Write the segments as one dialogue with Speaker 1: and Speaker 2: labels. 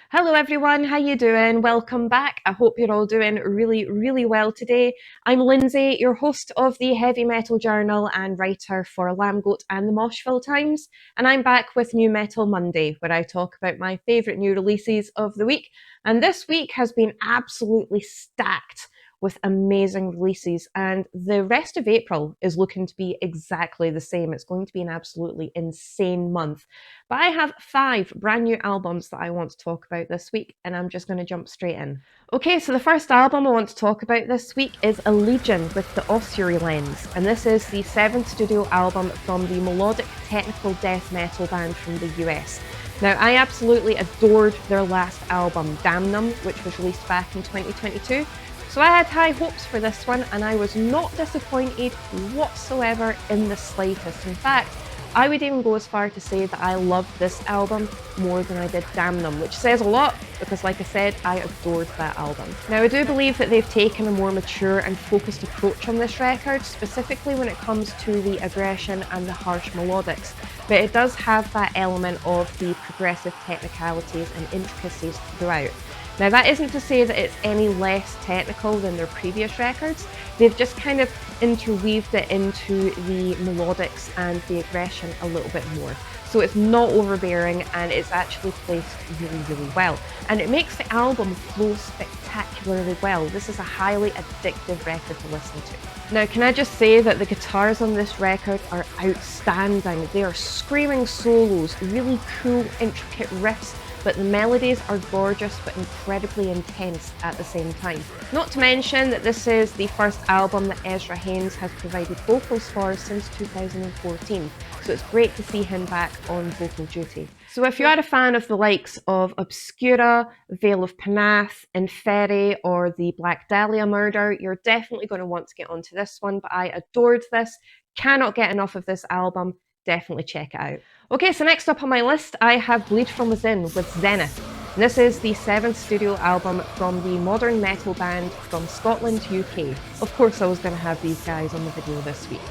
Speaker 1: Hello everyone, how you doing? Welcome back. I hope you're all doing really well today. I'm Lindsay, your host of the Heavy Metal Journal and writer for Lambgoat and the Moshville Times, and I'm back with New Metal Monday, where I talk about my favourite new releases of the week. And this week has been absolutely stacked with amazing releases, and the rest of April is looking to be exactly the same. It's going to be an absolutely insane month. But I have 5 brand new albums that I want to talk about this week, and I'm just going to jump straight in. Okay, so the first album I want to talk about this week is Allegaeon with the Ossuary Lens, and this is the 7th studio album from the melodic technical death metal band from the US. Now, I absolutely adored their last album, Damnum, which was released back in 2022. So I had high hopes for this one, and I was not disappointed whatsoever in the slightest. In fact, I would even go as far to say that I loved this album more than I did Damnum, which says a lot because, like I said, I adored that album. Now, I do believe that they've taken a more mature and focused approach on this record, specifically when it comes to the aggression and the harsh melodics, but it does have that element of the progressive technicalities and intricacies throughout. Now, that isn't to say that it's any less technical than their previous records. They've just kind of interweaved it into the melodics and the aggression a little bit more. So it's not overbearing, and it's actually placed really well. And it makes the album flow spectacularly well. This is a highly addictive record to listen to. Now, can I just say that the guitars on this record are outstanding. They are screaming solos, really cool, intricate riffs, but the melodies are gorgeous but incredibly intense at the same time. Not to mention that this is the first album that Ezra Haynes has provided vocals for since 2014, so it's great to see him back on vocal duty. So if you are a fan of the likes of Obscura, Veil of Panath, Inferi, or the Black Dahlia Murder, you're definitely going to want to get onto this one, but I adored this, cannot get enough of this album, definitely check it out. Okay, so next up on my list, I have Bleed From Within with Zenith. And this is the 7th studio album from the modern metal band from Scotland, UK. Of course I was going to have these guys on the video this week.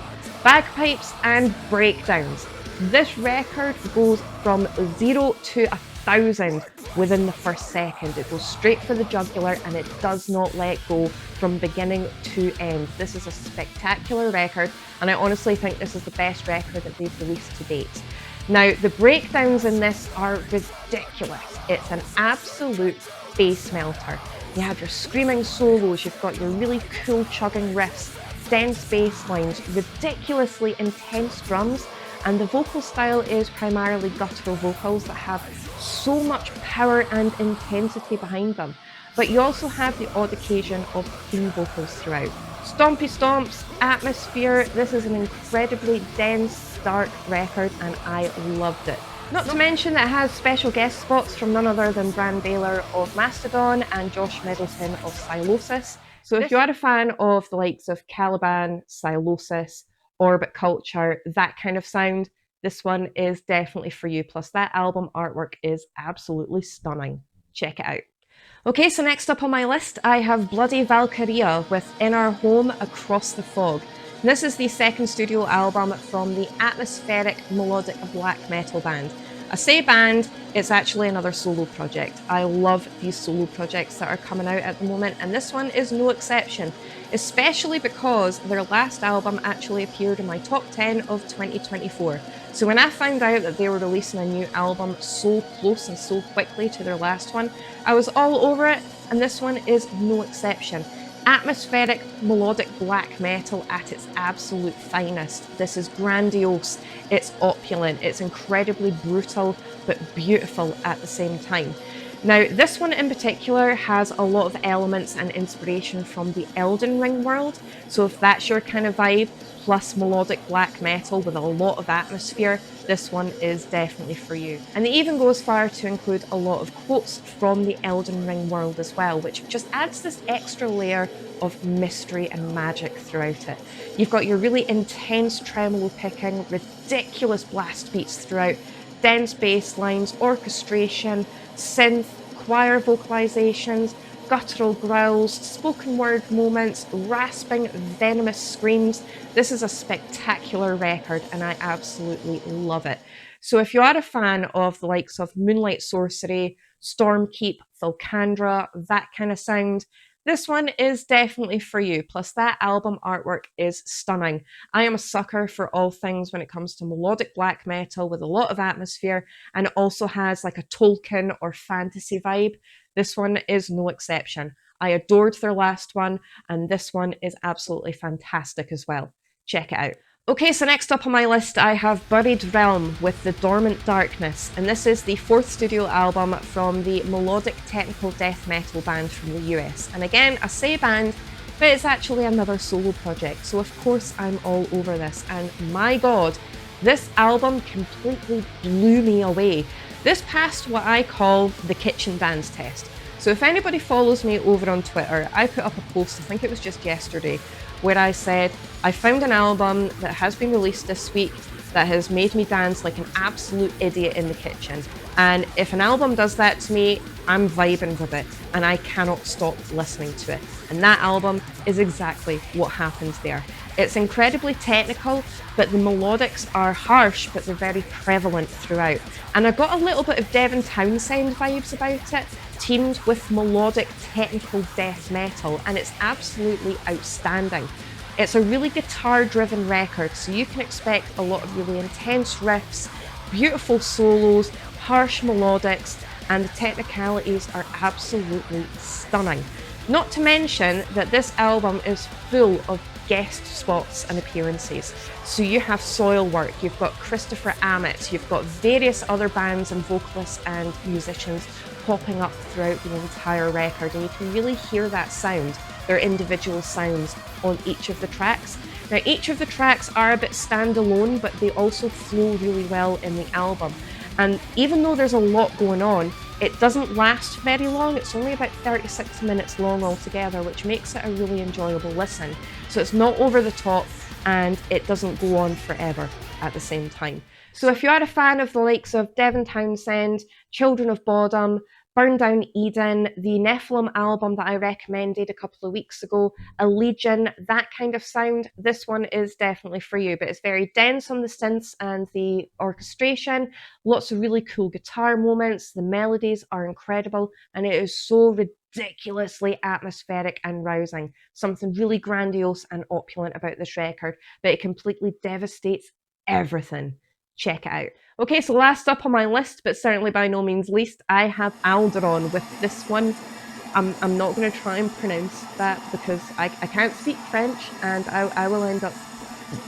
Speaker 1: Bagpipes and breakdowns. This record goes from 0 to 1,000 within the first second. It goes straight for the jugular and it does not let go from beginning to end. This is a spectacular record, and I honestly think this is the best record that they've released to date. Now, the breakdowns in this are ridiculous. It's an absolute bass melter. You have your screaming solos, you've got your really cool chugging riffs, dense bass lines, ridiculously intense drums, and the vocal style is primarily guttural vocals that have so much power and intensity behind them. But you also have the odd occasion of clean vocals throughout. Stompy stomps, atmosphere, this is an incredibly dense, dark record, and I loved it. Not to mention that it has special guest spots from none other than Bran Baylor of Mastodon and Josh Middleton of Sylosis. So if you are a fan of the likes of Caliban, Sylosis, Orbit Culture, that kind of sound, this one is definitely for you. Plus that album artwork is absolutely stunning. Check it out. Okay, so next up on my list, I have Bloody Valkyria with In Our Home Across the Fog. And this is the 2nd studio album from the atmospheric melodic black metal band. I say band, it's actually another solo project. I love these solo projects that are coming out at the moment, and this one is no exception, especially because their last album actually appeared in my top 10 of 2024. So when I found out that they were releasing a new album so close and so quickly to their last one, I was all over it, and this one is no exception. Atmospheric, melodic black metal at its absolute finest. This is grandiose, it's opulent, it's incredibly brutal, but beautiful at the same time. Now, this one in particular has a lot of elements and inspiration from the Elden Ring world, so if that's your kind of vibe, plus melodic black metal with a lot of atmosphere, this one is definitely for you. And they even go as far to include a lot of quotes from the Elden Ring world as well, which just adds this extra layer of mystery and magic throughout it. You've got your really intense tremolo picking, ridiculous blast beats throughout, dense bass lines, orchestration, synth, choir vocalizations, guttural growls, spoken word moments, rasping, venomous screams. This is a spectacular record and I absolutely love it. So if you are a fan of the likes of Moonlight Sorcery, Stormkeep, Volcandra, that kind of sound. This one is definitely for you. Plus, that album artwork is stunning. I am a sucker for all things when it comes to melodic black metal with a lot of atmosphere, and it also has like a Tolkien or fantasy vibe. This one is no exception. I adored their last one, and this one is absolutely fantastic as well. Check it out. Okay, so next up on my list I have Buried Realm with The Dormant Darkness, and this is the fourth studio album from the melodic technical death metal band from the US. And again, I say band, but it's actually another solo project, so of course I'm all over this, and my god, this album completely blew me away. This passed what I call the kitchen dance test. So if anybody follows me over on Twitter, I put up a post, I think it was just yesterday, where I said, I found an album that has been released this week that has made me dance like an absolute idiot in the kitchen. And if an album does that to me, I'm vibing with it and I cannot stop listening to it. And that album is exactly what happens there. It's incredibly technical, but the melodics are harsh, but they're very prevalent throughout. And I got a little bit of Devin Townsend vibes about it, teamed with melodic technical death metal, and it's absolutely outstanding. It's a really guitar-driven record, so you can expect a lot of really intense riffs, beautiful solos, harsh melodics, and the technicalities are absolutely stunning. Not to mention that this album is full of guest spots and appearances. So you have Soilwork, you've got Christopher Ammett, you've got various other bands and vocalists and musicians popping up throughout the entire record, and you can really hear that sound, their individual sounds on each of the tracks. Now each of the tracks are a bit standalone, but they also flow really well in the album. And even though there's a lot going on, it doesn't last very long. It's only about 36 minutes long altogether, which makes it a really enjoyable listen. So it's not over the top and it doesn't go on forever at the same time. So if you are a fan of the likes of Devin Townsend, Children of Bodom, Burn Down Eden, the Nephilim album that I recommended a couple of weeks ago, Allegaeon, that kind of sound, this one is definitely for you. But it's very dense on the synths and the orchestration, lots of really cool guitar moments, the melodies are incredible, and it is so ridiculously atmospheric and rousing. Something really grandiose and opulent about this record, but it completely devastates everything. Check it out. Okay, so last up on my list, but certainly by no means least, I have Aldaaron with this one. I'm not going to try and pronounce that because I can't speak French and I will end up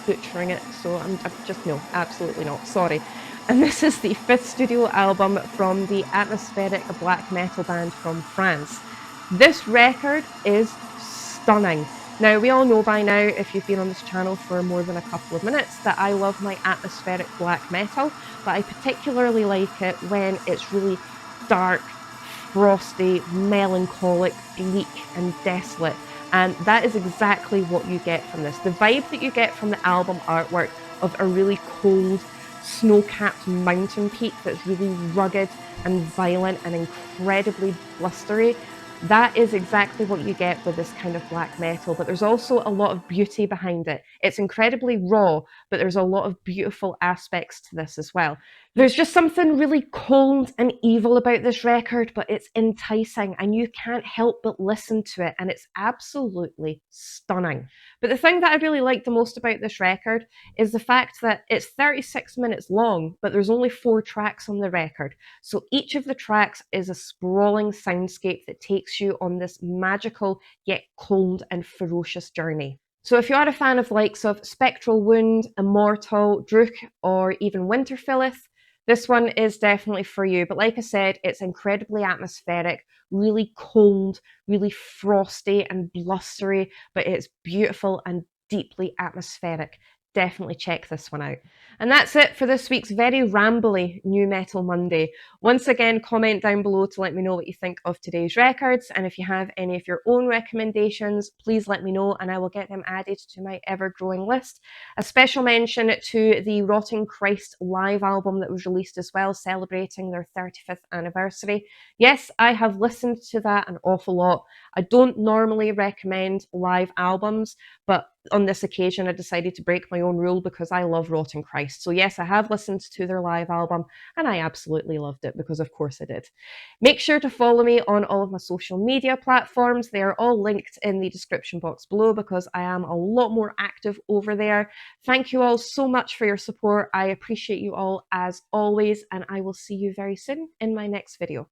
Speaker 1: butchering it, so I'm just, no, absolutely not, sorry. And this is the fifth studio album from the atmospheric black metal band from France. This record is stunning. Now, we all know by now, if you've been on this channel for more than a couple of minutes, that I love my atmospheric black metal, but I particularly like it when it's really dark, frosty, melancholic, bleak and desolate. And that is exactly what you get from this. The vibe that you get from the album artwork of a really cold, snow-capped mountain peak that's really rugged and violent and incredibly blustery, that is exactly what you get with this kind of black metal, but there's also a lot of beauty behind it. It's incredibly raw, but there's a lot of beautiful aspects to this as well. There's just something really cold and evil about this record, but it's enticing and you can't help but listen to it, and it's absolutely stunning. But the thing that I really like the most about this record is the fact that it's 36 minutes long, but there's only 4 tracks on the record. So each of the tracks is a sprawling soundscape that takes you on this magical yet cold and ferocious journey. So if you are a fan of the likes of Spectral Wound, Immortal, Druk, or even Winterfilleth, this one is definitely for you. But like I said, it's incredibly atmospheric, really cold, really frosty and blustery, but it's beautiful and deeply atmospheric. Definitely check this one out. And that's it for this week's very rambly New Metal Monday. Once again, comment down below to let me know what you think of today's records, and if you have any of your own recommendations, please let me know and I will get them added to my ever-growing list. A special mention to the Rotting Christ live album that was released as well, celebrating their 35th anniversary. Yes, I have listened to that an awful lot. I don't normally recommend live albums, but on this occasion, I decided to break my own rule because I love Rotten Christ. So yes, I have listened to their live album and I absolutely loved it because of course I did. Make sure to follow me on all of my social media platforms. They are all linked in the description box below because I am a lot more active over there. Thank you all so much for your support. I appreciate you all as always, and I will see you very soon in my next video.